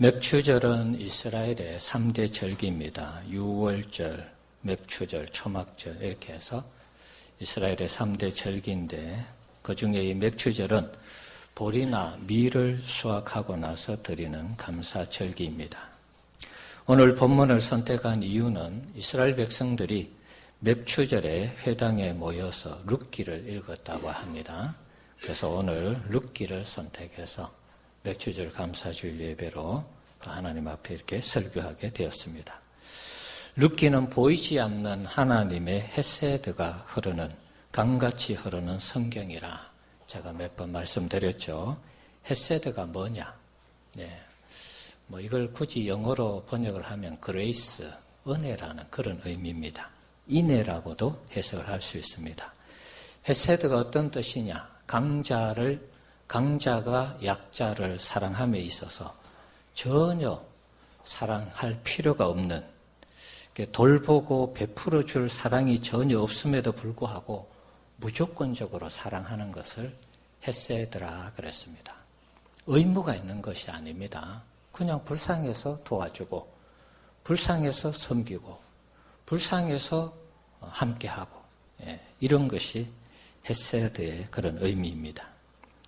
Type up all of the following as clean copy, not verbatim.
맥추절은 이스라엘의 3대 절기입니다. 유월절, 맥추절, 초막절 이렇게 해서 이스라엘의 3대 절기인데 그중에 이 맥추절은 보리나 밀을 수확하고 나서 드리는 감사절기입니다. 오늘 본문을 선택한 이유는 이스라엘 백성들이 맥추절에 회당에 모여서 룻기를 읽었다고 합니다. 그래서 오늘 룻기를 선택해서 맥추절 감사주일 예배로 하나님 앞에 이렇게 설교하게 되었습니다. 룻기는 보이지 않는 하나님의 헤세드가 흐르는, 강같이 흐르는 성경이라 제가 몇 번 말씀드렸죠. 헤세드가 뭐냐? 이걸 굳이 영어로 번역을 하면 그레이스, 은혜라는 그런 의미입니다. 인애라고도 해석을 할 수 있습니다. 헤세드가 어떤 뜻이냐? 강자가 약자를 사랑함에 있어서 전혀 사랑할 필요가 없는, 돌보고 베풀어 줄 사랑이 전혀 없음에도 불구하고 무조건적으로 사랑하는 것을 헤세드라 그랬습니다. 의무가 있는 것이 아닙니다. 그냥 불쌍해서 도와주고, 불쌍해서 섬기고, 불쌍해서 함께하고, 이런 것이 헤세드의 그런 의미입니다.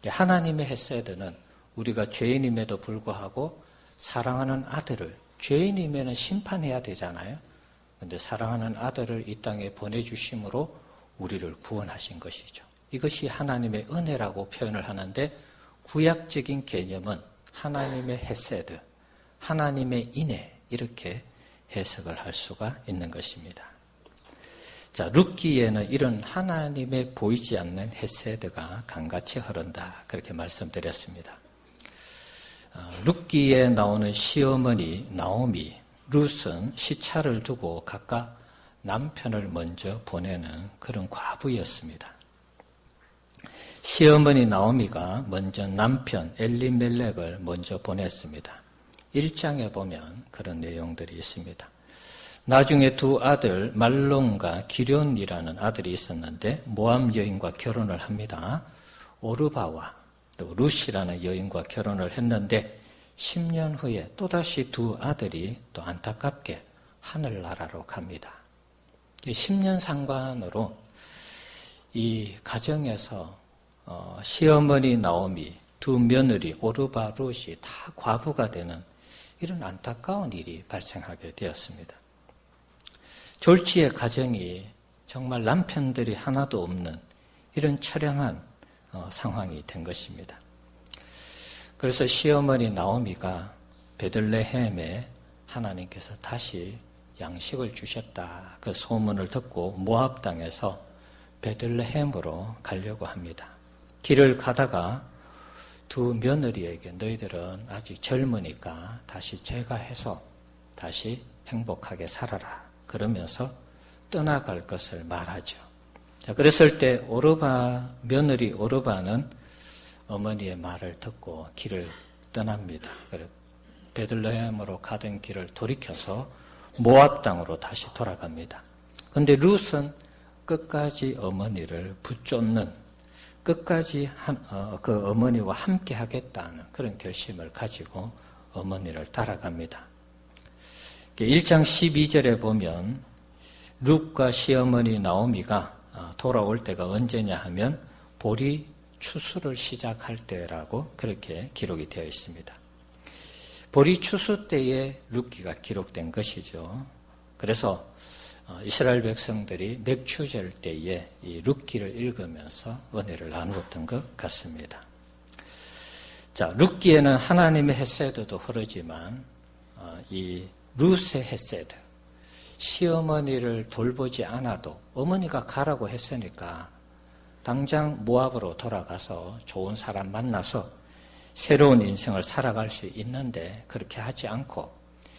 하나님의 헤세드는 우리가 죄인임에도 불구하고 사랑하는 아들을, 죄인이면 심판해야 되잖아요. 그런데 사랑하는 아들을 이 땅에 보내주심으로 우리를 구원하신 것이죠. 이것이 하나님의 은혜라고 표현을 하는데, 구약적인 개념은 하나님의 헤세드, 하나님의 인애, 이렇게 해석을 할 수가 있는 것입니다. 자, 룻기에는 이런 하나님의 보이지 않는 헤세드가 강같이 흐른다, 그렇게 말씀드렸습니다. 룻기에 나오는 시어머니 나오미, 룻은 시차를 두고 각각 남편을 먼저 보내는 그런 과부였습니다. 시어머니 나오미가 먼저 남편 엘리멜렉을 먼저 보냈습니다. 1장에 보면 그런 내용들이 있습니다. 나중에 두 아들 말론과 기련이라는 아들이 있었는데 모압 여인과 결혼을 합니다. 오르바와 또 룻이라는 여인과 결혼을 했는데 10년 후에 또다시 두 아들이 또 안타깝게 하늘나라로 갑니다. 10년 상관으로 이 가정에서 시어머니 나오미, 두 며느리 오르바 룻이 다 과부가 되는 이런 안타까운 일이 발생하게 되었습니다. 졸지의 가정이 정말 남편들이 하나도 없는 이런 처량한 상황이 된 것입니다. 그래서 시어머니 나오미가 베들레헴에 하나님께서 다시 양식을 주셨다, 그 소문을 듣고 모압 땅에서 베들레헴으로 가려고 합니다. 길을 가다가 두 며느리에게 너희들은 아직 젊으니까 다시 제가 해서 다시 행복하게 살아라, 그러면서 떠나갈 것을 말하죠. 자, 그랬을 때 며느리 오르바는 어머니의 말을 듣고 길을 떠납니다. 베들레헴으로 가던 길을 돌이켜서 모압 땅으로 다시 돌아갑니다. 그런데 룻은 끝까지 어머니를 붙잡는, 끝까지 그 어머니와 함께 하겠다는 그런 결심을 가지고 어머니를 따라갑니다. 1장 12절에 보면 룻과 시어머니 나오미가 돌아올 때가 언제냐 하면 보리 추수를 시작할 때라고 그렇게 기록이 되어 있습니다. 보리 추수 때에 룻기가 기록된 것이죠. 그래서 이스라엘 백성들이 맥추절 때에 이 룻기를 읽으면서 은혜를 나누었던 것 같습니다. 자, 룻기에는 하나님의 헤세드도 흐르지만 이 룻의 헤세드, 시어머니를 돌보지 않아도 어머니가 가라고 했으니까 당장 모압으로 돌아가서 좋은 사람 만나서 새로운 인생을 살아갈 수 있는데 그렇게 하지 않고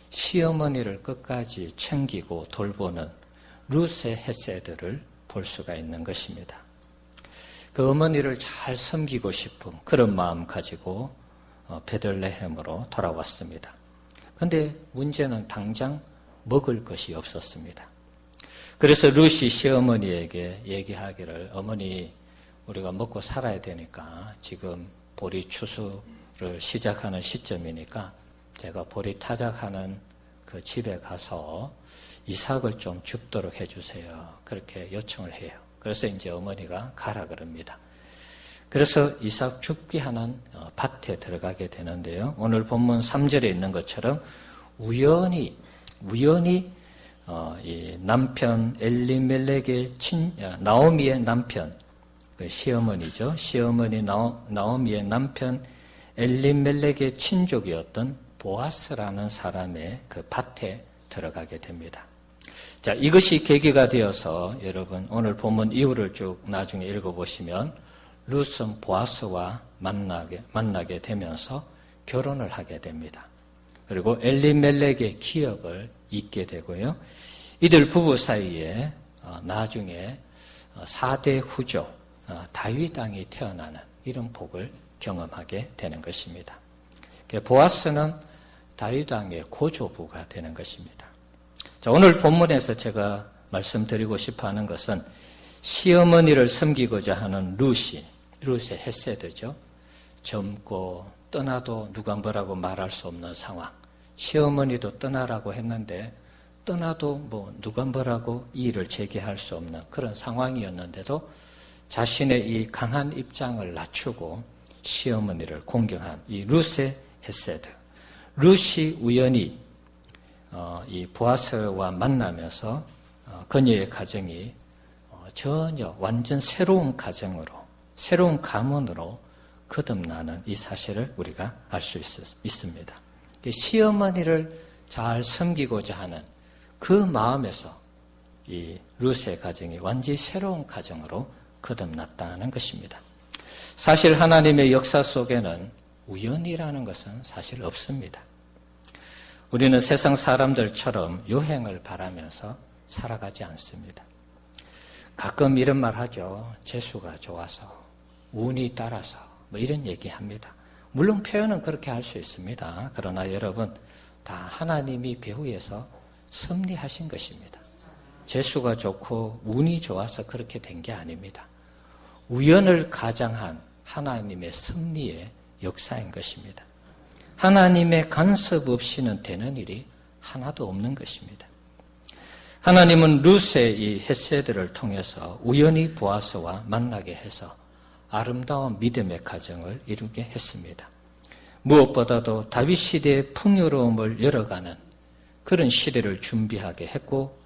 시어머니를 끝까지 챙기고 돌보는 룻의 헤세드를 볼 수가 있는 것입니다. 그 어머니를 잘 섬기고 싶은 그런 마음 가지고 베들레헴으로 돌아왔습니다. 그런데 문제는 당장 먹을 것이 없었습니다. 그래서 룻이 시어머니에게 얘기하기를, 어머니, 우리가 먹고 살아야 되니까 지금 보리 추수를 시작하는 시점이니까 제가 보리타작하는 그 집에 가서 이삭을 좀 줍도록 해주세요. 그렇게 요청을 해요. 그래서 이제 어머니가 가라 그럽니다. 그래서 이삭 줍기 하는 밭에 들어가게 되는데요. 오늘 본문 3절에 있는 것처럼 우연히 이 남편 엘리멜렉의 나오미의 남편, 그 시어머니죠. 시어머니 나오미의 남편 엘리멜렉의 친족이었던 보아스라는 사람의 그 밭에 들어가게 됩니다. 자, 이것이 계기가 되어서 여러분 오늘 본문 이후를 쭉 나중에 읽어보시면 룻은 보아스와 만나게 되면서 결혼을 하게 됩니다. 그리고 엘리멜렉의 기업을 잇게 되고요. 이들 부부 사이에 나중에 4대 후조 다윗 왕이 태어나는 이런 복을 경험하게 되는 것입니다. 보아스는 다윗 왕의 고조부가 되는 것입니다. 자, 오늘 본문에서 제가 말씀드리고 싶어 하는 것은 시어머니를 섬기고자 하는 룻의 헤세드죠. 젊고 떠나도 누가 뭐라고 말할 수 없는 상황. 시어머니도 떠나라고 했는데 떠나도 누가 뭐라고 이의를 제기할 수 없는 그런 상황이었는데도 자신의 이 강한 입장을 낮추고 시어머니를 공경한 이 룻의 헤세드. 룻이 우연히 이 보아스와 만나면서 그녀의 가정이 전혀 완전 새로운 가정으로, 새로운 가문으로 거듭나는 이 사실을 우리가 알 수 있습니다. 시어머니를 잘 섬기고자 하는 그 마음에서 이 룻의 가정이 완전히 새로운 가정으로 거듭났다는 것입니다. 사실 하나님의 역사 속에는 우연이라는 것은 사실 없습니다. 우리는 세상 사람들처럼 요행을 바라면서 살아가지 않습니다. 가끔 이런 말 하죠. 재수가 좋아서, 운이 따라서 이런 얘기합니다. 물론 표현은 그렇게 할 수 있습니다. 그러나 여러분 다 하나님이 배후에서 섭리하신 것입니다. 재수가 좋고 운이 좋아서 그렇게 된 게 아닙니다. 우연을 가장한 하나님의 섭리의 역사인 것입니다. 하나님의 간섭 없이는 되는 일이 하나도 없는 것입니다. 하나님은 룻의 이 헤세드를 통해서 우연히 보아스와 만나게 해서 아름다운 믿음의 가정을 이루게 했습니다. 무엇보다도 다윗 시대의 풍요로움을 열어가는 그런 시대를 준비하게 했고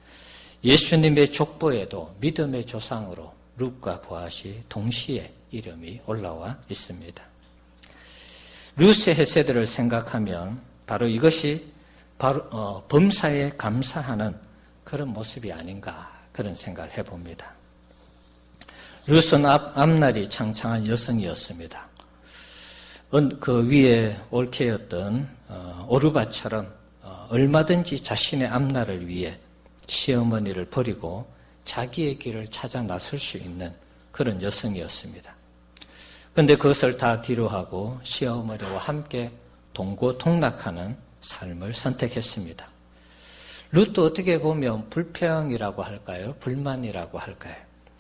예수님의 족보에도 믿음의 조상으로 룻과 보아스이 동시에 이름이 올라와 있습니다. 룻의 헤세드를 생각하면 바로 이것이 바로 범사에 감사하는 그런 모습이 아닌가 그런 생각을 해봅니다. 룻은 앞날이 창창한 여성이었습니다. 그 위에 올케였던 오르바처럼 얼마든지 자신의 앞날을 위해 시어머니를 버리고 자기의 길을 찾아 나설 수 있는 그런 여성이었습니다. 그런데 그것을 다 뒤로하고 시어머니와 함께 동고동락하는 삶을 선택했습니다. 룻도 어떻게 보면 불평이라고 할까요? 불만이라고 할까요?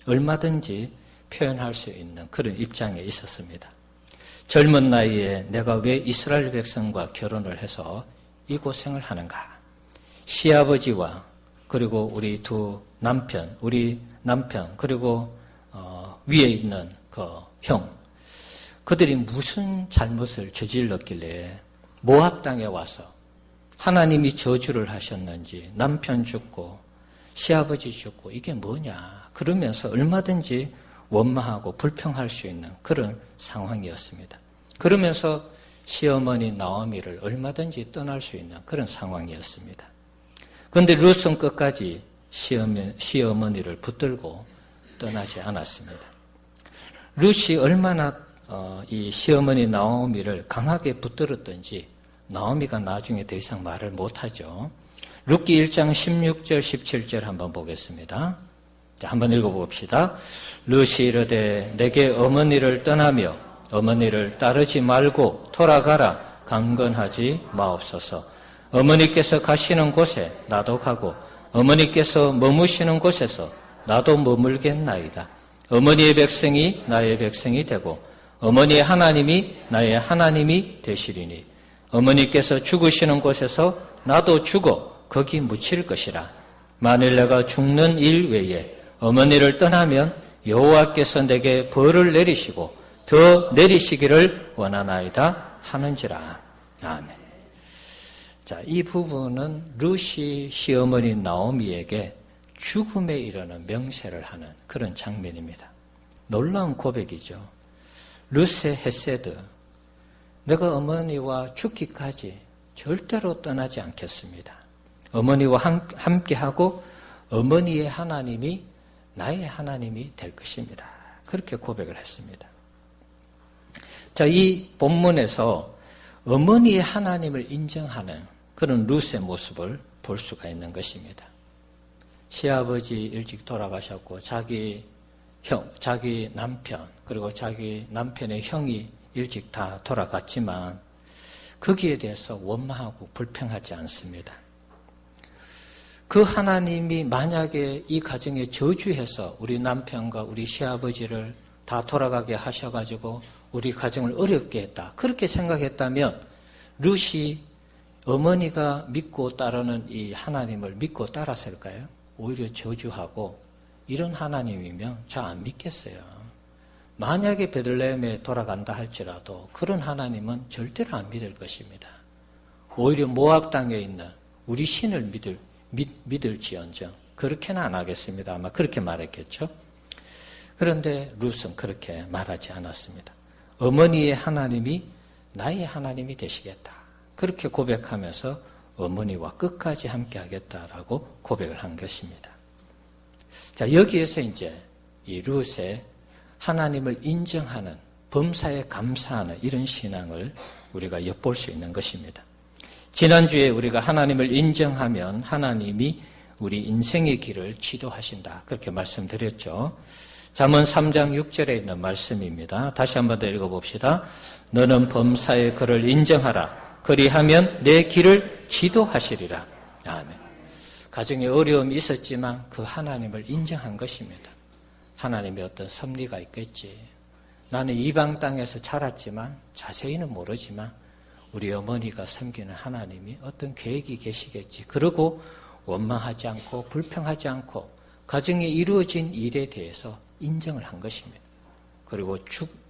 얼마든지 표현할 수 있는 그런 입장에 있었습니다. 젊은 나이에 내가 왜 이스라엘 백성과 결혼을 해서 이 고생을 하는가? 시아버지와 그리고 우리 남편 그리고 위에 있는 그 형, 그들이 무슨 잘못을 저질렀길래 모압 땅에 와서 하나님이 저주를 하셨는지 남편 죽고 시아버지 죽고 이게 뭐냐 그러면서 얼마든지 원망하고 불평할 수 있는 그런 상황이었습니다. 그러면서 시어머니 나오미를 얼마든지 떠날 수 있는 그런 상황이었습니다. 그런데 룻은 끝까지 시어머니를 붙들고 떠나지 않았습니다. 룻이 얼마나 이 시어머니 나오미를 강하게 붙들었던지 나오미가 나중에 더 이상 말을 못하죠. 룻기 1장 16절 17절 한번 보겠습니다. 자, 한번 읽어봅시다. 룻이 이르되 내게 어머니를 떠나며 어머니를 따르지 말고 돌아가라 강건하지 마옵소서. 어머니께서 가시는 곳에 나도 가고 어머니께서 머무시는 곳에서 나도 머물겠나이다. 어머니의 백성이 나의 백성이 되고 어머니의 하나님이 나의 하나님이 되시리니 어머니께서 죽으시는 곳에서 나도 죽어 거기 묻힐 것이라. 만일 내가 죽는 일 외에 어머니를 떠나면 여호와께서 내게 벌을 내리시고 더 내리시기를 원하나이다 하는지라. 아멘. 자, 이 부분은 룻이 시어머니 나오미에게 죽음에 이르는 명세를 하는 그런 장면입니다. 놀라운 고백이죠. 룻의 헤세드, 내가 어머니와 죽기까지 절대로 떠나지 않겠습니다. 어머니와 함께하고 어머니의 하나님이 나의 하나님이 될 것입니다. 그렇게 고백을 했습니다. 자, 이 본문에서 어머니의 하나님을 인정하는 그런 룻의 모습을 볼 수가 있는 것입니다. 시아버지 일찍 돌아가셨고 자기 남편 그리고 자기 남편의 형이 일찍 다 돌아갔지만 거기에 대해서 원망하고 불평하지 않습니다. 그 하나님이 만약에 이 가정에 저주해서 우리 남편과 우리 시아버지를 다 돌아가게 하셔가지고 우리 가정을 어렵게 했다. 그렇게 생각했다면 룻이 어머니가 믿고 따르는 이 하나님을 믿고 따랐을까요? 오히려 저주하고 이런 하나님이면 잘 안 믿겠어요. 만약에 베들레헴에 돌아간다 할지라도 그런 하나님은 절대로 안 믿을 것입니다. 오히려 모압 땅에 있는 우리 신을 믿을지언정 그렇게는 안 하겠습니다. 아마 그렇게 말했겠죠. 그런데 룻은 그렇게 말하지 않았습니다. 어머니의 하나님이 나의 하나님이 되시겠다. 그렇게 고백하면서 어머니와 끝까지 함께 하겠다라고 고백을 한 것입니다. 자, 여기에서 이제 이 룻의 하나님을 인정하는, 범사에 감사하는 이런 신앙을 우리가 엿볼 수 있는 것입니다. 지난주에 우리가 하나님을 인정하면 하나님이 우리 인생의 길을 지도하신다. 그렇게 말씀드렸죠. 잠언 3장 6절에 있는 말씀입니다. 다시 한번 더 읽어봅시다. 너는 범사의 그를 인정하라. 그리하면 내 길을 지도하시리라. 아멘. 가정에 어려움이 있었지만 그 하나님을 인정한 것입니다. 하나님의 어떤 섭리가 있겠지. 나는 이방 땅에서 자랐지만 자세히는 모르지만 우리 어머니가 섬기는 하나님이 어떤 계획이 계시겠지. 그러고 원망하지 않고 불평하지 않고 가정에 이루어진 일에 대해서 인정을 한 것입니다. 그리고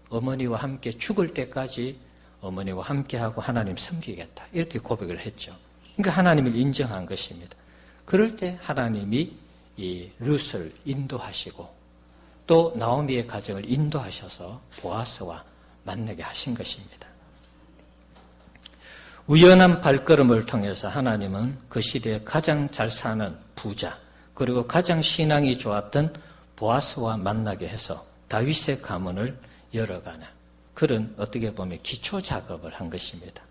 어머니와 함께 죽을 때까지 어머니와 함께하고 하나님 섬기겠다. 이렇게 고백을 했죠. 그러니까 하나님을 인정한 것입니다. 그럴 때 하나님이 이 룻을 인도하시고 또 나오미의 가정을 인도하셔서 보아스와 만나게 하신 것입니다. 우연한 발걸음을 통해서 하나님은 그 시대에 가장 잘 사는 부자 그리고 가장 신앙이 좋았던 보아스와 만나게 해서 다윗의 가문을 열어가는 그런 어떻게 보면 기초 작업을 한 것입니다.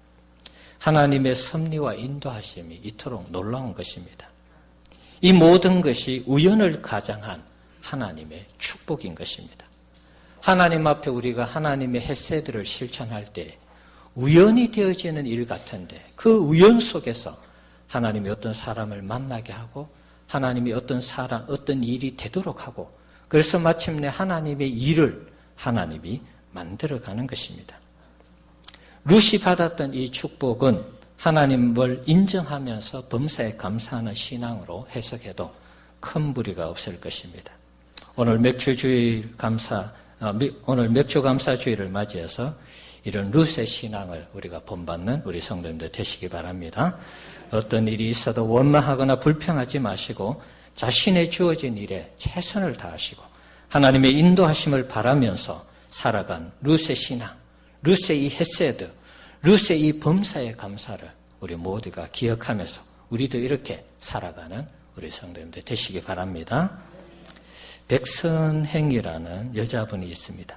하나님의 섭리와 인도하심이 이토록 놀라운 것입니다. 이 모든 것이 우연을 가장한 하나님의 축복인 것입니다. 하나님 앞에 우리가 하나님의 헤세드를 실천할 때 우연히 되어지는 일 같은데 그 우연 속에서 하나님이 어떤 사람을 만나게 하고 하나님이 어떤 일이 되도록 하고 그래서 마침내 하나님의 일을 하나님이 만들어가는 것입니다. 룻이 받았던 이 축복은 하나님을 인정하면서 범사에 감사하는 신앙으로 해석해도 큰 무리가 없을 것입니다. 오늘 맥주 감사 주일을 맞이해서 이런 룻의 신앙을 우리가 본받는 우리 성도님들 되시기 바랍니다. 어떤 일이 있어도 원망하거나 불평하지 마시고 자신의 주어진 일에 최선을 다하시고 하나님의 인도하심을 바라면서 살아간 룻의 신앙, 룻의 이 헤세드, 룻의 이 범사의 감사를 우리 모두가 기억하면서 우리도 이렇게 살아가는 우리 성도님들 되시기 바랍니다. 백선행이라는 여자분이 있습니다.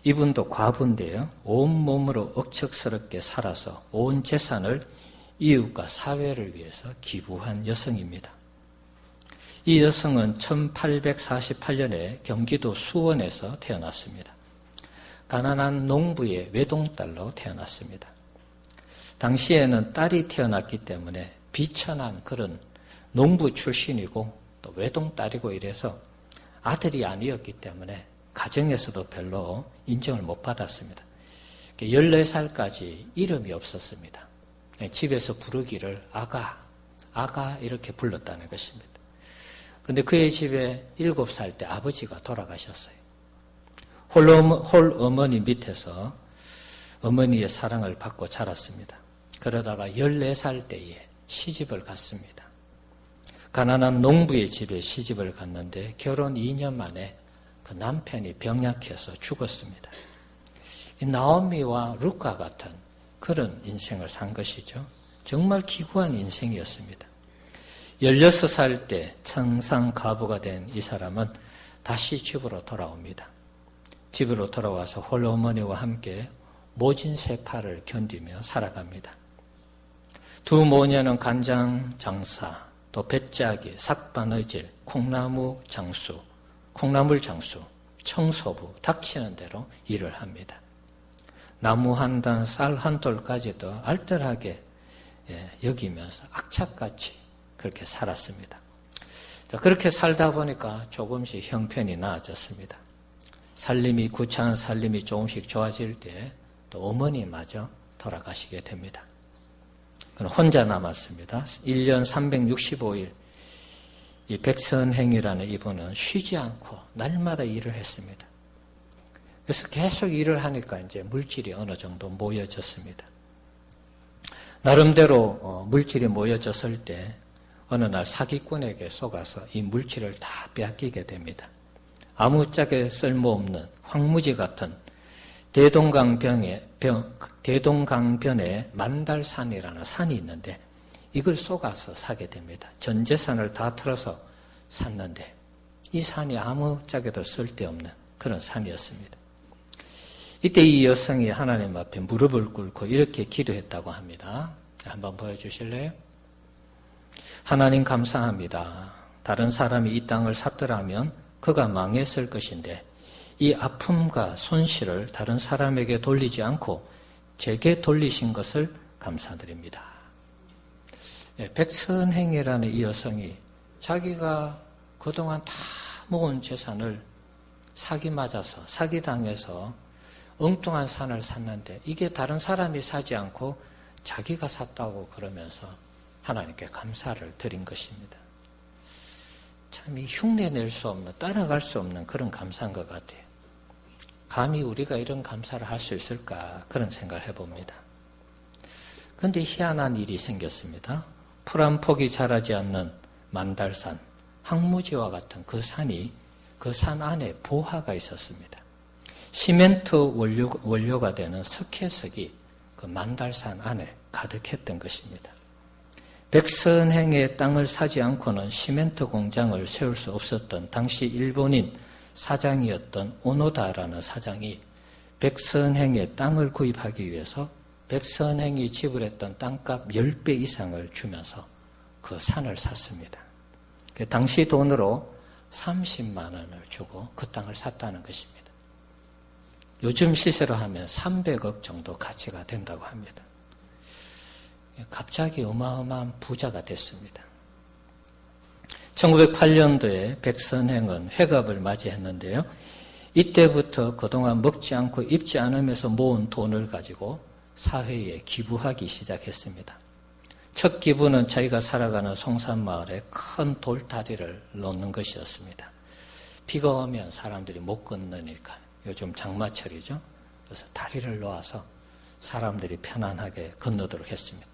이분도 과부인데요. 온몸으로 억척스럽게 살아서 온 재산을 이웃과 사회를 위해서 기부한 여성입니다. 이 여성은 1848년에 경기도 수원에서 태어났습니다. 가난한 농부의 외동딸로 태어났습니다. 당시에는 딸이 태어났기 때문에 비천한 그런 농부 출신이고 또 외동딸이고 이래서 아들이 아니었기 때문에 가정에서도 별로 인정을 못 받았습니다. 14살까지 이름이 없었습니다. 집에서 부르기를 아가 이렇게 불렀다는 것입니다. 근데 그의 집에 7살 때 아버지가 돌아가셨어요. 홀 어머니 밑에서 어머니의 사랑을 받고 자랐습니다. 그러다가 14살 때에 시집을 갔습니다. 가난한 농부의 집에 시집을 갔는데 결혼 2년 만에 그 남편이 병약해서 죽었습니다. 나오미와 룻과 같은 그런 인생을 산 것이죠. 정말 기구한 인생이었습니다. 16살 때 청산가부가 된 이 사람은 다시 집으로 돌아옵니다. 집으로 돌아와서 홀로 어머니와 함께 모진 세파를 견디며 살아갑니다. 두 모녀는 간장 장사, 또 배짜기, 삭바느질, 콩나물 장수, 청소부, 닥치는 대로 일을 합니다. 나무 한 단, 쌀 한 돌까지도 알뜰하게 여기면서 악착같이 그렇게 살았습니다. 자, 그렇게 살다 보니까 조금씩 형편이 나아졌습니다. 살림이 구차한 살림이 조금씩 좋아질 때 또 어머니마저 돌아가시게 됩니다. 그는 혼자 남았습니다. 1년 365일 이 백선행이라는 이분은 쉬지 않고 날마다 일을 했습니다. 그래서 계속 일을 하니까 이제 물질이 어느 정도 모여졌습니다. 나름대로 물질이 모여졌을 때 어느 날 사기꾼에게 속아서 이 물질을 다 빼앗기게 됩니다. 아무짝에 쓸모없는 황무지 같은 대동강변에 만달산이라는 산이 있는데 이걸 속아서 사게 됩니다. 전 재산을 다 털어서 샀는데 이 산이 아무짝에도 쓸데없는 그런 산이었습니다. 이때 이 여성이 하나님 앞에 무릎을 꿇고 이렇게 기도했다고 합니다. 한번 보여주실래요? 하나님 감사합니다. 다른 사람이 이 땅을 샀더라면 그가 망했을 것인데 이 아픔과 손실을 다른 사람에게 돌리지 않고 제게 돌리신 것을 감사드립니다. 백선행이라는 이 여성이 자기가 그동안 다 모은 재산을 사기당해서 엉뚱한 산을 샀는데 이게 다른 사람이 사지 않고 자기가 샀다고 그러면서 하나님께 감사를 드린 것입니다. 참 이 흉내낼 수 없는, 따라갈 수 없는 그런 감사인 것 같아요. 감히 우리가 이런 감사를 할 수 있을까 그런 생각을 해봅니다. 그런데 희한한 일이 생겼습니다. 풀 한 폭이 자라지 않는 만달산, 황무지와 같은 그 산이 그 산 안에 보화가 있었습니다. 시멘트 원료가 되는 석회석이 그 만달산 안에 가득했던 것입니다. 백선행의 땅을 사지 않고는 시멘트 공장을 세울 수 없었던 당시 일본인 사장이었던 오노다라는 사장이 백선행의 땅을 구입하기 위해서 백선행이 지불했던 땅값 10배 이상을 주면서 그 산을 샀습니다. 당시 돈으로 30만 원을 주고 그 땅을 샀다는 것입니다. 요즘 시세로 하면 300억 정도 가치가 된다고 합니다. 갑자기 어마어마한 부자가 됐습니다. 1908년도에 백선행은 회갑을 맞이했는데요. 이때부터 그동안 먹지 않고 입지 않으면서 모은 돈을 가지고 사회에 기부하기 시작했습니다. 첫 기부는 자기가 살아가는 송산마을에 큰 돌다리를 놓는 것이었습니다. 비가 오면 사람들이 못 건너니까 요즘 장마철이죠. 그래서 다리를 놓아서 사람들이 편안하게 건너도록 했습니다.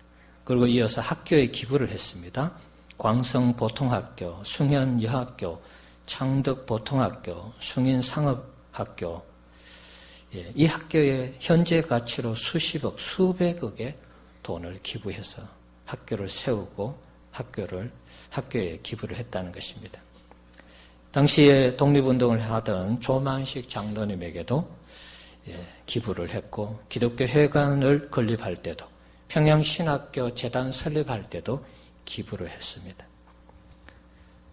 그리고 이어서 학교에 기부를 했습니다. 광성보통학교, 숭현여학교, 창덕보통학교, 숭인상업학교, 이 학교에 현재 가치로 수십억, 수백억의 돈을 기부해서 학교를 세우고 학교에 기부를 했다는 것입니다. 당시에 독립운동을 하던 조만식 장로님에게도 기부를 했고 기독교 회관을 건립할 때도 평양신학교 재단 설립할 때도 기부를 했습니다.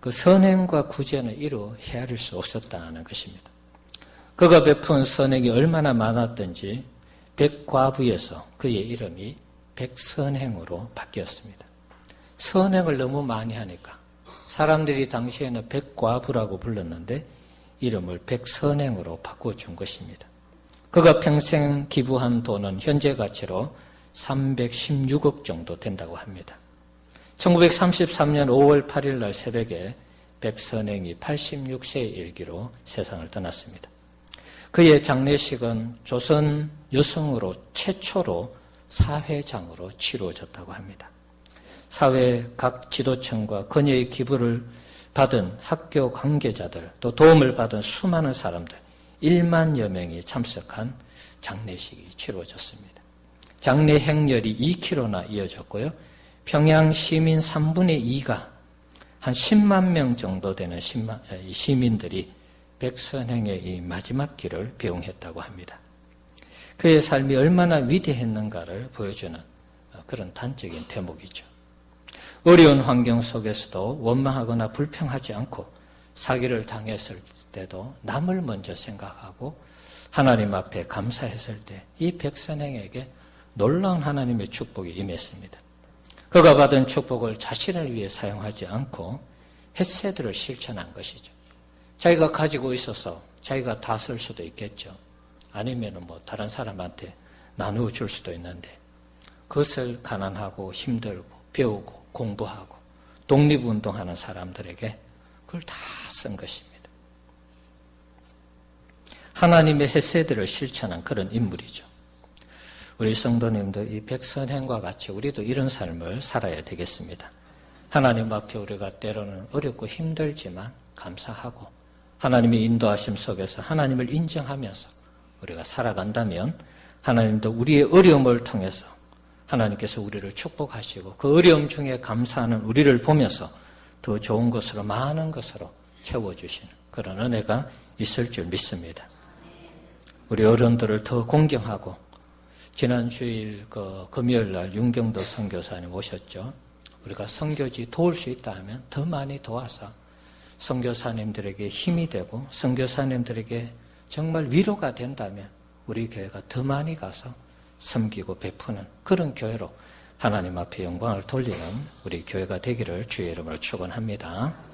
그 선행과 구제는 이루 헤아릴 수 없었다는 것입니다. 그가 베푼 선행이 얼마나 많았던지 백과부에서 그의 이름이 백선행으로 바뀌었습니다. 선행을 너무 많이 하니까 사람들이 당시에는 백과부라고 불렀는데 이름을 백선행으로 바꿔준 것입니다. 그가 평생 기부한 돈은 현재 가치로 316억 정도 된다고 합니다. 1933년 5월 8일 날 새벽에 백선행이 86세의 일기로 세상을 떠났습니다. 그의 장례식은 조선 여성으로 최초로 사회장으로 치루어졌다고 합니다. 사회 각 지도층과 그녀의 기부를 받은 학교 관계자들, 또 도움을 받은 수많은 사람들, 1만여 명이 참석한 장례식이 치루어졌습니다. 장례 행렬이 2km나 이어졌고요. 평양 시민 3분의 2가 한 10만 명 정도 되는 시민들이 백선행의 이 마지막 길을 배웅했다고 합니다. 그의 삶이 얼마나 위대했는가를 보여주는 그런 단적인 대목이죠. 어려운 환경 속에서도 원망하거나 불평하지 않고 사기를 당했을 때도 남을 먼저 생각하고 하나님 앞에 감사했을 때 이 백선행에게 놀라운 하나님의 축복이 임했습니다. 그가 받은 축복을 자신을 위해 사용하지 않고 헤세드를 실천한 것이죠. 자기가 가지고 있어서 자기가 다 쓸 수도 있겠죠. 아니면 다른 사람한테 나누어 줄 수도 있는데 그것을 가난하고 힘들고 배우고 공부하고 독립운동하는 사람들에게 그걸 다 쓴 것입니다. 하나님의 헤세드를 실천한 그런 인물이죠. 우리 성도님들 이 백선행과 같이 우리도 이런 삶을 살아야 되겠습니다. 하나님 앞에 우리가 때로는 어렵고 힘들지만 감사하고 하나님의 인도하심 속에서 하나님을 인정하면서 우리가 살아간다면 하나님도 우리의 어려움을 통해서 하나님께서 우리를 축복하시고 그 어려움 중에 감사하는 우리를 보면서 더 좋은 것으로 많은 것으로 채워주시는 그런 은혜가 있을 줄 믿습니다. 우리 어른들을 더 공경하고 지난 주일 금요일 날 윤경도 선교사님 오셨죠. 우리가 선교지 도울 수 있다 하면 더 많이 도와서 선교사님들에게 힘이 되고 선교사님들에게 정말 위로가 된다면 우리 교회가 더 많이 가서 섬기고 베푸는 그런 교회로 하나님 앞에 영광을 돌리는 우리 교회가 되기를 주의 이름으로 축원합니다.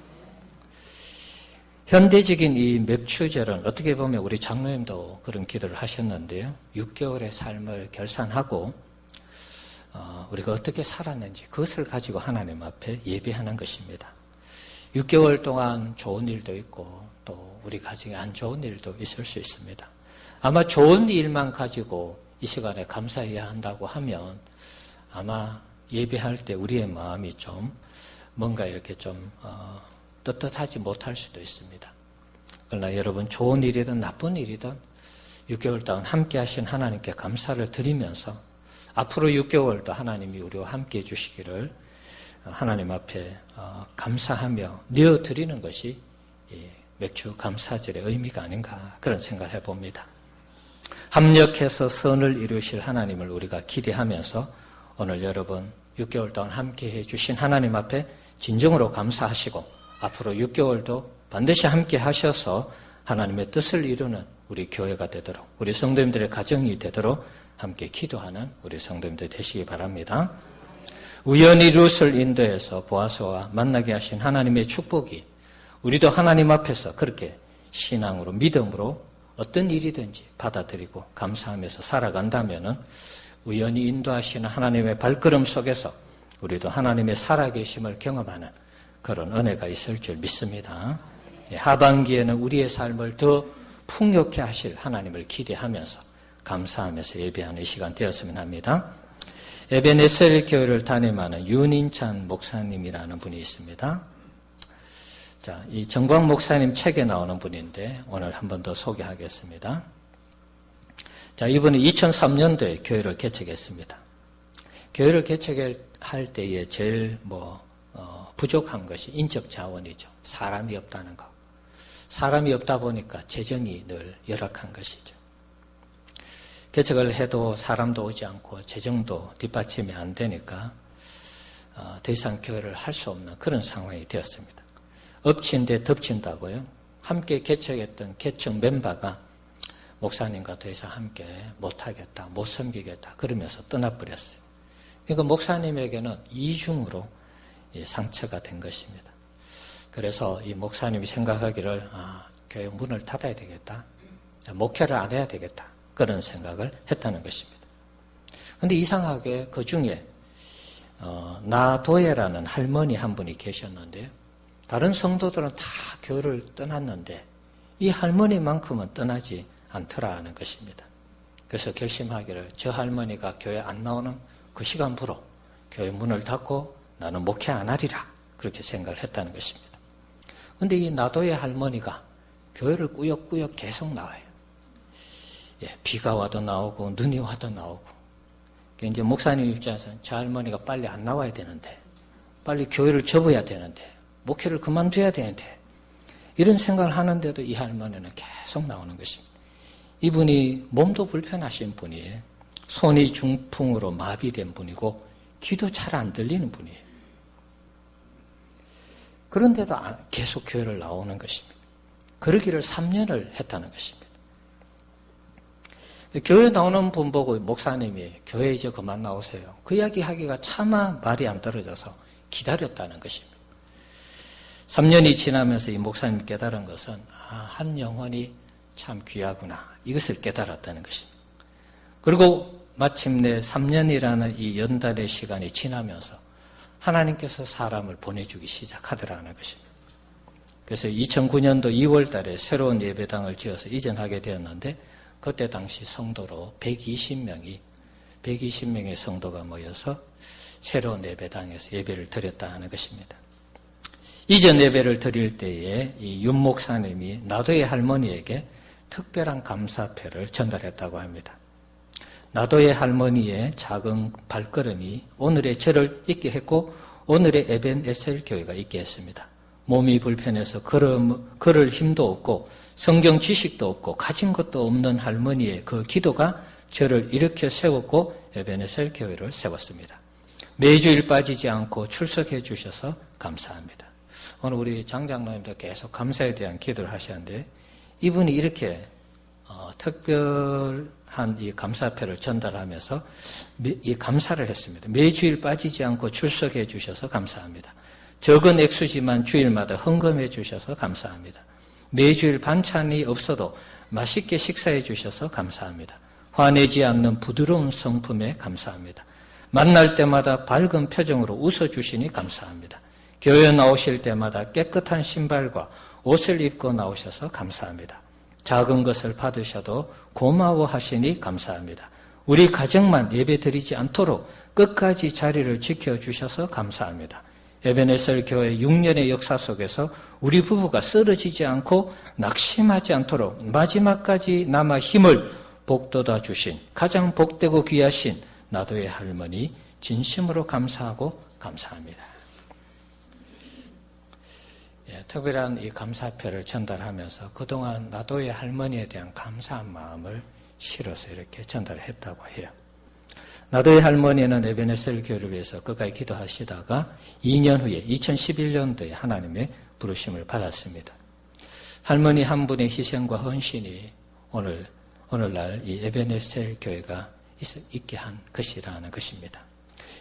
현대적인 이 맥추절은 어떻게 보면 우리 장로님도 그런 기도를 하셨는데요. 6개월의 삶을 결산하고 우리가 어떻게 살았는지 그것을 가지고 하나님 앞에 예배하는 것입니다. 6개월 동안 좋은 일도 있고 또 우리 가정에 안 좋은 일도 있을 수 있습니다. 아마 좋은 일만 가지고 이 시간에 감사해야 한다고 하면 아마 예배할 때 우리의 마음이 좀 뭔가 이렇게 좀 떳떳하지 못할 수도 있습니다. 그러나 여러분 좋은 일이든 나쁜 일이든 6개월 동안 함께 하신 하나님께 감사를 드리면서 앞으로 6개월도 하나님이 우리와 함께 해주시기를 하나님 앞에 감사하며 내어드리는 것이 맥주 감사절의 의미가 아닌가 그런 생각을 해봅니다. 합력해서 선을 이루실 하나님을 우리가 기대하면서 오늘 여러분 6개월 동안 함께 해주신 하나님 앞에 진정으로 감사하시고 앞으로 6개월도 반드시 함께 하셔서 하나님의 뜻을 이루는 우리 교회가 되도록 우리 성도님들의 가정이 되도록 함께 기도하는 우리 성도님들 되시기 바랍니다. 우연히 룻을 인도해서 보아스와 만나게 하신 하나님의 축복이 우리도 하나님 앞에서 그렇게 신앙으로 믿음으로 어떤 일이든지 받아들이고 감사하면서 살아간다면 우연히 인도하시는 하나님의 발걸음 속에서 우리도 하나님의 살아계심을 경험하는 그런 은혜가 있을 줄 믿습니다. 하반기에는 우리의 삶을 더 풍요케 하실 하나님을 기대하면서 감사하면서 예배하는 이 시간 되었으면 합니다. 에베네셀 교회를 담임하는 윤인찬 목사님이라는 분이 있습니다. 자, 이 정광 목사님 책에 나오는 분인데 오늘 한 번 더 소개하겠습니다. 자, 이분이 2003년도에 교회를 개척했습니다. 교회를 개척할 때에 제일 부족한 것이 인적 자원이죠. 사람이 없다는 것. 사람이 없다 보니까 재정이 늘 열악한 것이죠. 개척을 해도 사람도 오지 않고 재정도 뒷받침이 안 되니까 더 이상 교회를 할 수 없는 그런 상황이 되었습니다. 엎친 데 덮친다고요. 함께 개척했던 개척 멤버가 목사님과 더 이상 함께 못하겠다, 못 섬기겠다 그러면서 떠나버렸어요. 그러니까 목사님에게는 이중으로 상처가 된 것입니다. 그래서 이 목사님이 생각하기를 교회 문을 닫아야 되겠다. 목회를 안 해야 되겠다. 그런 생각을 했다는 것입니다. 그런데 이상하게 그 중에 나도예라는 할머니 한 분이 계셨는데요. 다른 성도들은 다 교회를 떠났는데 이 할머니만큼은 떠나지 않더라는 것입니다. 그래서 결심하기를 저 할머니가 교회 안 나오는 그 시간부로 교회 문을 닫고 나는 목회 안 하리라 그렇게 생각을 했다는 것입니다. 그런데 이 나도의 할머니가 교회를 꾸역꾸역 계속 나와요. 비가 와도 나오고 눈이 와도 나오고. 이제 목사님 입장에서는 저 할머니가 빨리 안 나와야 되는데 빨리 교회를 접어야 되는데 목회를 그만둬야 되는데 이런 생각을 하는데도 이 할머니는 계속 나오는 것입니다. 이분이 몸도 불편하신 분이에요. 손이 중풍으로 마비된 분이고 귀도 잘 안 들리는 분이에요. 그런데도 계속 교회를 나오는 것입니다. 그러기를 3년을 했다는 것입니다. 교회 나오는 분 보고 목사님이 교회 이제 그만 나오세요. 그 이야기 하기가 차마 말이 안 떨어져서 기다렸다는 것입니다. 3년이 지나면서 이 목사님이 깨달은 것은 한 영혼이 참 귀하구나 이것을 깨달았다는 것입니다. 그리고 마침내 3년이라는 이 연단의 시간이 지나면서 하나님께서 사람을 보내주기 시작하더라는 것입니다. 그래서 2009년도 2월 달에 새로운 예배당을 지어서 이전하게 되었는데 그때 당시 성도로 120명의 성도가 모여서 새로운 예배당에서 예배를 드렸다는 것입니다. 이전 예배를 드릴 때에 이 윤 목사님이 나도의 할머니에게 특별한 감사패를 전달했다고 합니다. 나도의 할머니의 작은 발걸음이 오늘의 저를 있게 했고 오늘의 에벤에셀 교회가 있게 했습니다. 몸이 불편해서 걸을 힘도 없고 성경 지식도 없고 가진 것도 없는 할머니의 그 기도가 저를 일으켜 세웠고 에벤에셀 교회를 세웠습니다. 매주일 빠지지 않고 출석해 주셔서 감사합니다. 오늘 우리 장장로님도 계속 감사에 대한 기도를 하셨는데 이분이 이렇게 특별한 이 감사패를 전달하면서 이 감사를 했습니다. 매주일 빠지지 않고 출석해 주셔서 감사합니다. 적은 액수지만 주일마다 헌금해 주셔서 감사합니다. 매주일 반찬이 없어도 맛있게 식사해 주셔서 감사합니다. 화내지 않는 부드러운 성품에 감사합니다. 만날 때마다 밝은 표정으로 웃어주시니 감사합니다. 교회 나오실 때마다 깨끗한 신발과 옷을 입고 나오셔서 감사합니다. 작은 것을 받으셔도 고마워하시니 감사합니다. 우리 가정만 예배드리지 않도록 끝까지 자리를 지켜주셔서 감사합니다. 에벤에셀 교회 6년의 역사 속에서 우리 부부가 쓰러지지 않고 낙심하지 않도록 마지막까지 남아 힘을 복돋아 주신 가장 복되고 귀하신 나도의 할머니 진심으로 감사하고 감사합니다. 특별한 이 감사표를 전달하면서 그동안 나도의 할머니에 대한 감사한 마음을 실어서 이렇게 전달했다고 해요. 나도의 할머니는 에벤에셀 교회를 위해서 끝까지 기도하시다가 2년 후에 2011년도에 하나님의 부르심을 받았습니다. 할머니 한 분의 희생과 헌신이 오늘날 이 에벤에셀 교회가 있게 한 것이라는 것입니다.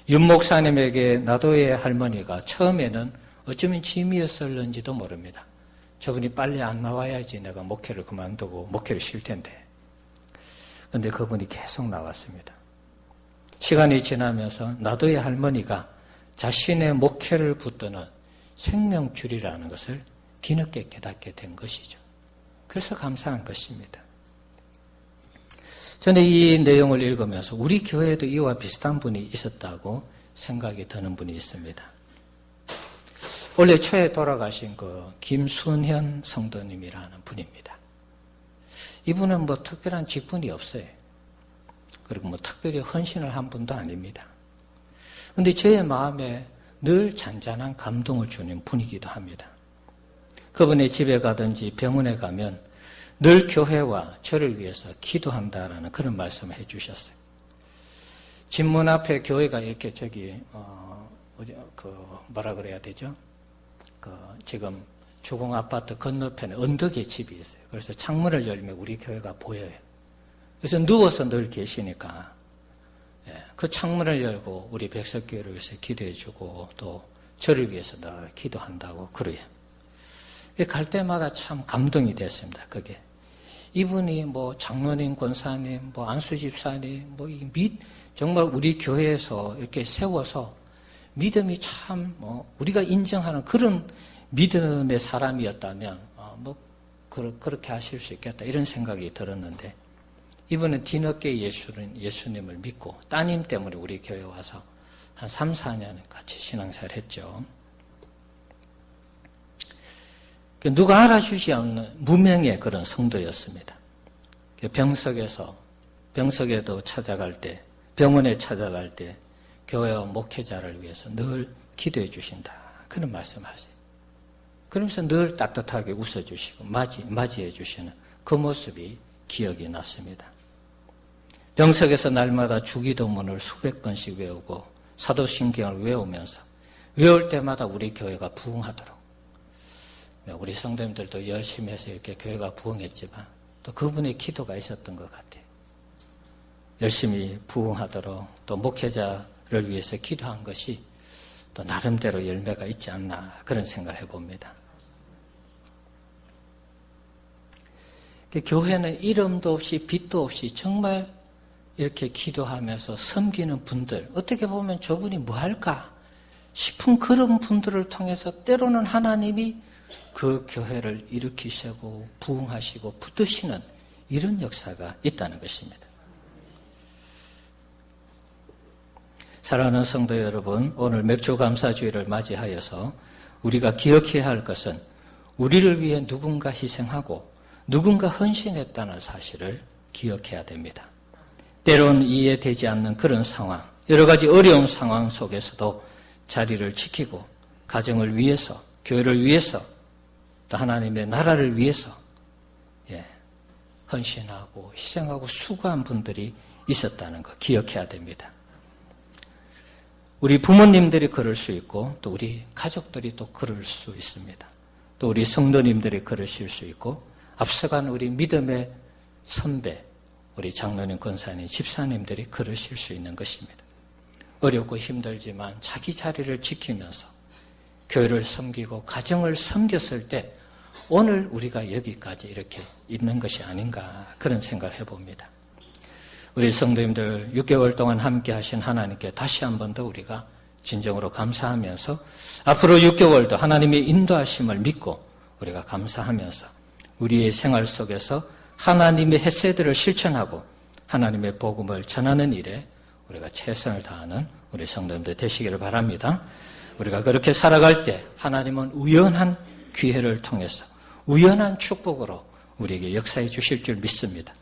윤 목사님에게 나도의 할머니가 처음에는 어쩌면 짐이었을는지도 모릅니다. 저분이 빨리 안 나와야지 내가 목회를 그만두고 목회를 쉴 텐데. 그런데 그분이 계속 나왔습니다. 시간이 지나면서 나도의 할머니가 자신의 목회를 붙드는 생명줄이라는 것을 뒤늦게 깨닫게 된 것이죠. 그래서 감사한 것입니다. 저는 이 내용을 읽으면서 우리 교회에도 이와 비슷한 분이 있었다고 생각이 드는 분이 있습니다. 원래 초에 돌아가신 그 김순현 성도님이라는 분입니다. 이분은 뭐 특별한 직분이 없어요. 그리고 뭐 특별히 헌신을 한 분도 아닙니다. 그런데 제 마음에 늘 잔잔한 감동을 주는 분이기도 합니다. 그분의 집에 가든지 병원에 가면 늘 교회와 저를 위해서 기도한다라는 그런 말씀을 해주셨어요. 집 문 앞에 교회가 이렇게 뭐라 그래야 되죠? 지금 주공 아파트 건너편에 언덕에 집이 있어요. 그래서 창문을 열면 우리 교회가 보여요. 그래서 누워서 늘 계시니까 그 창문을 열고 우리 백석교회를 위해서 기도해주고 또 저를 위해서 늘 기도한다고 그래요. 갈 때마다 참 감동이 됐습니다. 그게 이분이 뭐 장로님, 권사님, 뭐 안수 집사님, 정말 우리 교회에서 이렇게 세워서 믿음이 참 우리가 인정하는 그런 믿음의 사람이었다면 그렇게 하실 수 있겠다 이런 생각이 들었는데, 이분은 뒤늦게 예수님을 믿고 따님 때문에 우리 교회에 와서 한 3, 4년 같이 신앙생활을 했죠. 누가 알아주지 않는 무명의 그런 성도였습니다. 병석에도 찾아갈 때, 병원에 찾아갈 때 교회와 목회자를 위해서 늘 기도해 주신다, 그런 말씀하세요. 그러면서 늘 따뜻하게 웃어주시고 맞이해 주시는 그 모습이 기억이 났습니다. 병석에서 날마다 주기도문을 수백 번씩 외우고 사도신경을 외우면서 외울 때마다 우리 교회가 부흥하도록, 우리 성도님들도 열심히 해서 이렇게 교회가 부흥했지만 또 그분의 기도가 있었던 것 같아요. 열심히 부흥하도록 또 목회자를 위해서 기도한 것이 또 나름대로 열매가 있지 않나, 그런 생각을 해봅니다. 교회는 이름도 없이 빛도 없이 정말 이렇게 기도하면서 섬기는 분들, 어떻게 보면 저분이 뭐 할까 싶은 그런 분들을 통해서 때로는 하나님이 그 교회를 일으키시고 부흥하시고 붙드시는 이런 역사가 있다는 것입니다. 사랑하는 성도 여러분, 오늘 맥주감사주의를 맞이하여서 우리가 기억해야 할 것은 우리를 위해 누군가 희생하고 누군가 헌신했다는 사실을 기억해야 됩니다. 때론 이해되지 않는 그런 상황, 여러 가지 어려운 상황 속에서도 자리를 지키고 가정을 위해서, 교회를 위해서, 또 하나님의 나라를 위해서 헌신하고 희생하고 수고한 분들이 있었다는 거 기억해야 됩니다. 우리 부모님들이 그럴 수 있고 또 우리 가족들이 또 그럴 수 있습니다. 또 우리 성도님들이 그러실 수 있고 앞서간 우리 믿음의 선배, 우리 장로님, 권사님, 집사님들이 그러실 수 있는 것입니다. 어렵고 힘들지만 자기 자리를 지키면서 교회를 섬기고 가정을 섬겼을 때 오늘 우리가 여기까지 이렇게 있는 것이 아닌가, 그런 생각을 해봅니다. 우리 성도님들 6개월 동안 함께 하신 하나님께 다시 한 번 더 우리가 진정으로 감사하면서 앞으로 6개월도 하나님의 인도하심을 믿고 우리가 감사하면서 우리의 생활 속에서 하나님의 헤세드를 실천하고 하나님의 복음을 전하는 일에 우리가 최선을 다하는 우리 성도님들 되시기를 바랍니다. 우리가 그렇게 살아갈 때 하나님은 우연한 기회를 통해서 우연한 축복으로 우리에게 역사해 주실 줄 믿습니다.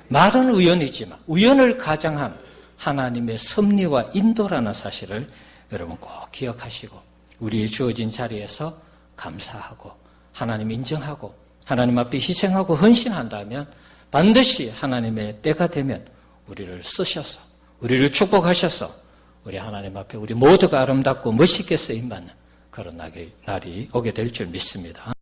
말은 우연이지만 우연을 가장한 하나님의 섭리와 인도라는 사실을 여러분 꼭 기억하시고 우리의 주어진 자리에서 감사하고 하나님 인정하고 하나님 앞에 희생하고 헌신한다면 반드시 하나님의 때가 되면 우리를 쓰셔서 우리를 축복하셔서 우리 하나님 앞에 우리 모두가 아름답고 멋있게 쓰임받는 그런 날이 오게 될 줄 믿습니다.